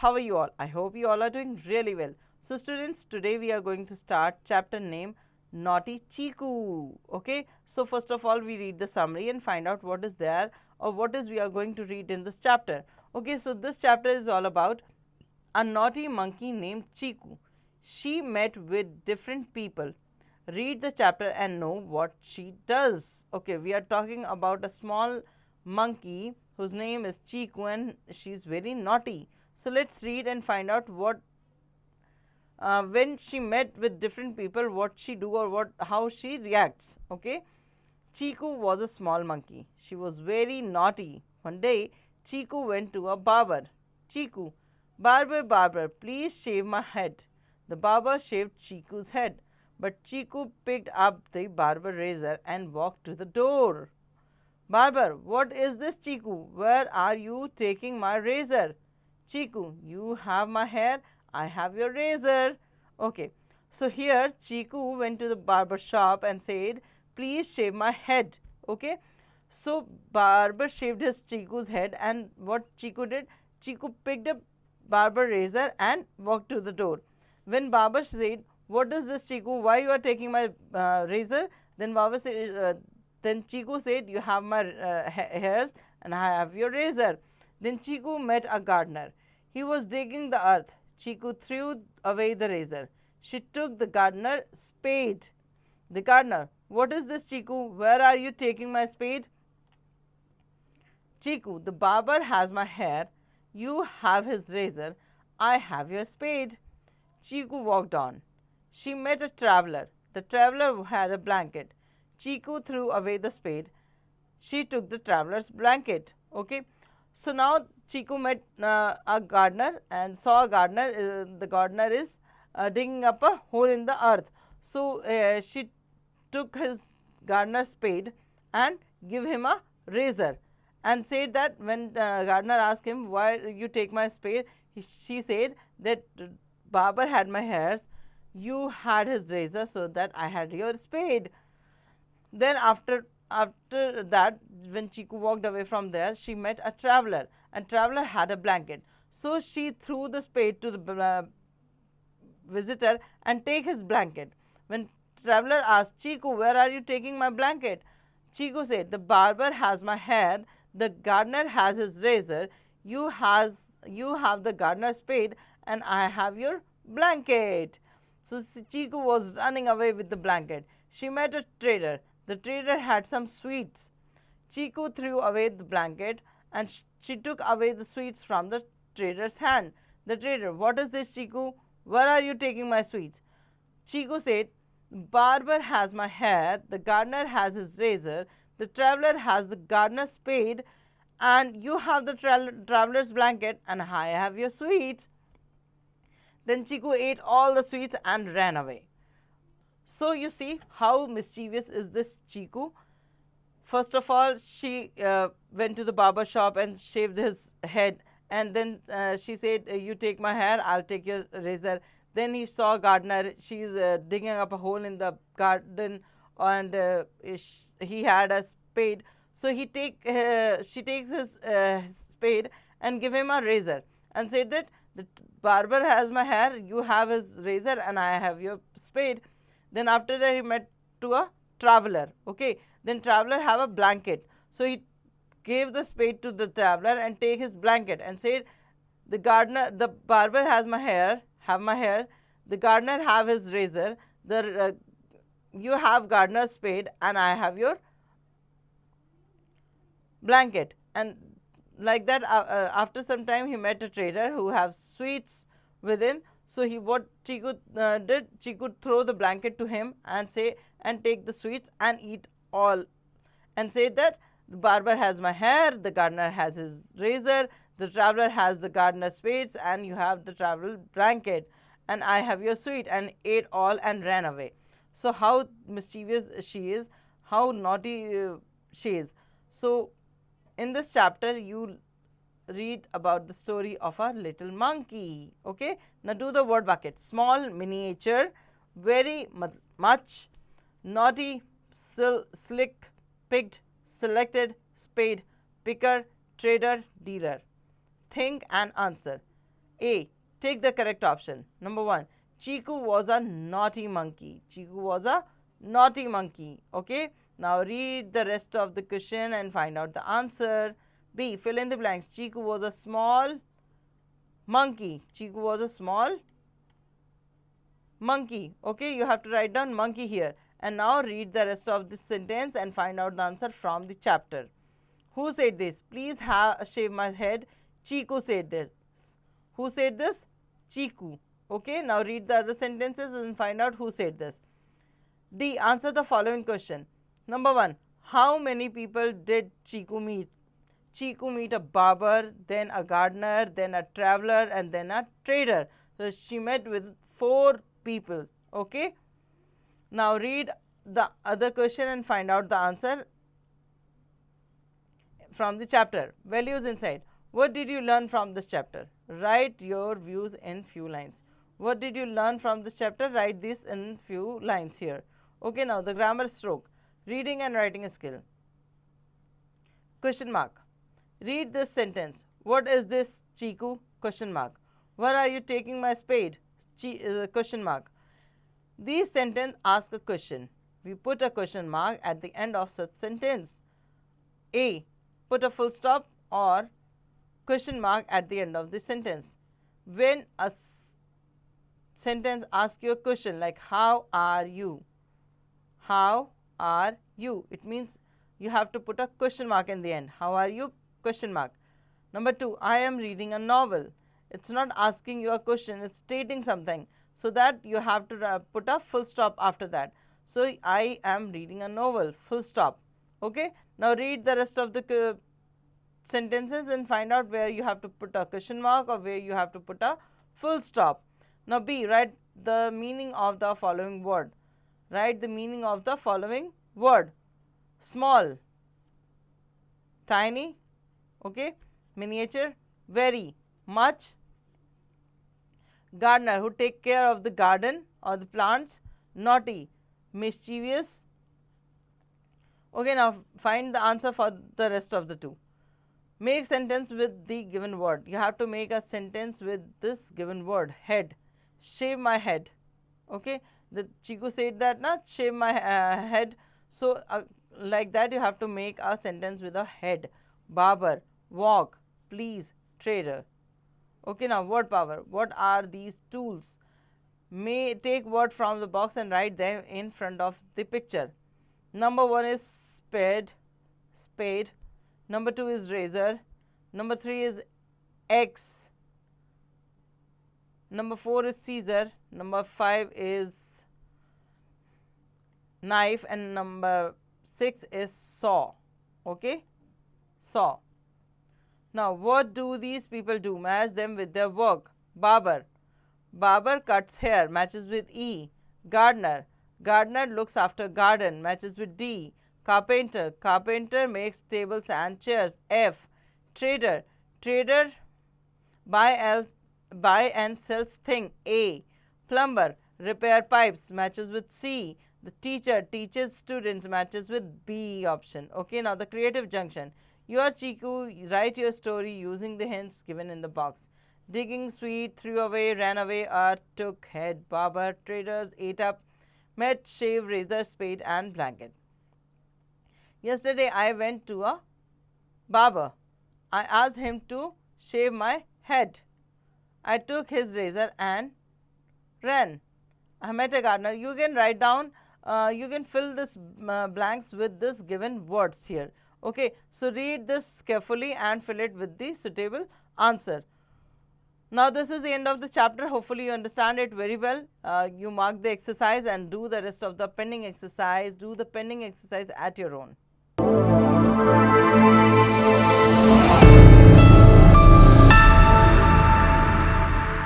how are you all? I hope you all are doing really well. So students, today we are going to start chapter name Naughty Chiku. Okay, so first of all we read the summary and find out what is there or what is we are going to read in this chapter. Okay, so this chapter is all about a naughty monkey named Chiku. She met with different people. Read the chapter and know what she does. Okay, we are talking about a small monkey whose name is Chiku and she's very naughty. So let's read and find out what when she met with different people, what she do or how she reacts. Okay, Chiku was a small monkey. She was very naughty. One day, Chiku went to a barber. Chiku, barber, please shave my head. The barber shaved Chiku's head, but Chiku picked up the barber razor and walked to the door. Barber, what is this, Chiku? Where are you taking my razor? Chiku, you have my hair, I have your razor. Okay, so here Chiku went to the barber shop and said, please shave my head. Okay, so barber shaved his Chiku's head, and what Chiku did? Chiku picked up barber razor and walked to the door. When barber said, what is this, Chiku? Why you are taking my razor? Then barber said, then Chiku said, you have my hairs and I have your razor. Then Chiku met a gardener. He was digging the earth. Chiku threw away the razor. She took the gardener's spade. The gardener, what is this, Chiku? Where are you taking my spade? Chiku, the barber has my hair. You have his razor. I have your spade. Chiku walked on. She met a traveler. The traveler had a blanket. Chiku threw away the spade. She took the traveler's blanket. Okay. So now Chiku met a gardener and saw a gardener. The gardener is digging up a hole in the earth. So she took his gardener's spade and give him a razor and said that when gardener asked him, why you take my spade, she said that barber had my hairs, you had his razor, so that I had your spade. Then after that, when Chiku walked away from there, she met a traveler, and traveler had a blanket. So she threw the spade to the visitor and take his blanket. When traveler asked Chiku, where are you taking my blanket? Chiku said, the barber has my hair, the gardener has his razor, you have the gardener's spade, and I have your blanket. So Chiku was running away with the blanket. She met a trader. The trader had some sweets. Chiku threw away the blanket and she took away the sweets from the trader's hand. The trader, what is this, Chiku? Where are you taking my sweets? Chiku said, barber has my hair, the gardener has his razor, the traveler has the gardener's spade, and you have the traveler's blanket, and I have your sweets. Then Chiku ate all the sweets and ran away. So you see how mischievous is this Chiku. First of all, she went to the barber shop and shaved his head, and then she said, you take my hair, I'll take your razor. Then he saw a gardener. She's digging up a hole in the garden, and he had a spade. So she takes his spade and give him a razor and said that the barber has my hair, you have his razor, and I have your spade. Then after that, he met to a traveler. Okay, then traveler have a blanket. So he gave the spade to the traveler and take his blanket and said, the barber has my hair, the gardener have his razor, you have gardener's spade, and I have your blanket. And like that, after some time, he met a trader who have sweets within. So what Chiku did, Chiku throw the blanket to him and take the sweets and eat all, and say that the barber has my hair, the gardener has his razor, the traveler has the gardener's spades, and you have the traveler blanket, and I have your sweet, and ate all and ran away. So how mischievous she is, how naughty she is. So in this chapter, you read about the story of a little monkey. Okay, now do the word bucket. Small, miniature, very much, naughty, slick, picked, selected, spade, picker, trader, dealer. Think and answer. A. Take the correct option. Number 1. Chiku was a naughty monkey. Chiku was a naughty monkey. Okay. Now read the rest of the question and find out the answer. B. Fill in the blanks. Chiku was a small monkey. Chiku was a small monkey. Okay. You have to write down monkey here. And now read the rest of this sentence and find out the answer from the chapter. Who said this? Please shave my head. Chiku said this. Who said this? Chiku. Okay, now read the other sentences and find out who said this. D. Answer the following question. Number 1. How many people did Chiku meet? Chiku meet a barber, then a gardener, then a traveler, and then a trader. So she met with 4 people. Okay. Now read the other question and find out the answer from the chapter. Values inside. What did you learn from this chapter? Write your views in few lines. What did you learn from this chapter? Write this in few lines here. Okay, now the grammar stroke. Reading and writing skill. Question mark. Read this sentence. What is this, Chiku? Question mark. Where are you taking my spade? Question mark. These sentences ask a question. We put a question mark at the end of such sentence. A. Put a full stop or question mark at the end of the sentence. When a sentence asks you a question like how are you? How are you? It means you have to put a question mark in the end. How are you? Question mark. Number 2. I am reading a novel. It's not asking you a question. It's stating something. So that you have to put a full stop after that. So I am reading a novel. Full stop. Okay. Now read the rest of the sentences and find out where you have to put a question mark or where you have to put a full stop. Now B. Write the meaning of the following word. Write the meaning of the following word. Small, tiny, okay, miniature, very, much, gardener who take care of the garden or the plants, naughty, mischievous. Okay, now find the answer for the rest of the 2. Make sentence with the given word. You have to make a sentence with this given word. Head. Shave my head. Okay, the Chiku said that na shave my head. So like that you have to make a sentence with a head. Barber, walk, please, trader. Okay, now word power. What are these tools? May take word from the box and write them in front of the picture. Number 1 is spade. Number 2 is razor. Number 3 is X. Number 4 is scissor. Number 5 is knife. And number 6 is saw. Okay, saw. Now what do these people do? Match them with their work. Barber. Barber cuts hair, matches with E. Gardener. Gardener looks after garden, matches with D. Carpenter. Carpenter makes tables and chairs. F. Trader. Trader buy and sells thing. A. Plumber. Repair pipes, matches with C. The teacher teaches students, matches with B option. Okay, now the creative junction. You are Chiku, write your story using the hints given in the box. Digging, sweet, threw away, ran away, or took, head, barber, traders, ate up, met, shave, razor, spade, and blanket. Yesterday I went to a barber. I asked him to shave my head. I took his razor and ran. I met a gardener. You can write down, you can fill this blanks with this given words here. Okay, so read this carefully and fill it with the suitable answer. Now this is the end of the chapter. Hopefully you understand it very well. You mark the exercise and do the rest of the pending exercise. Do the pending exercise at your own.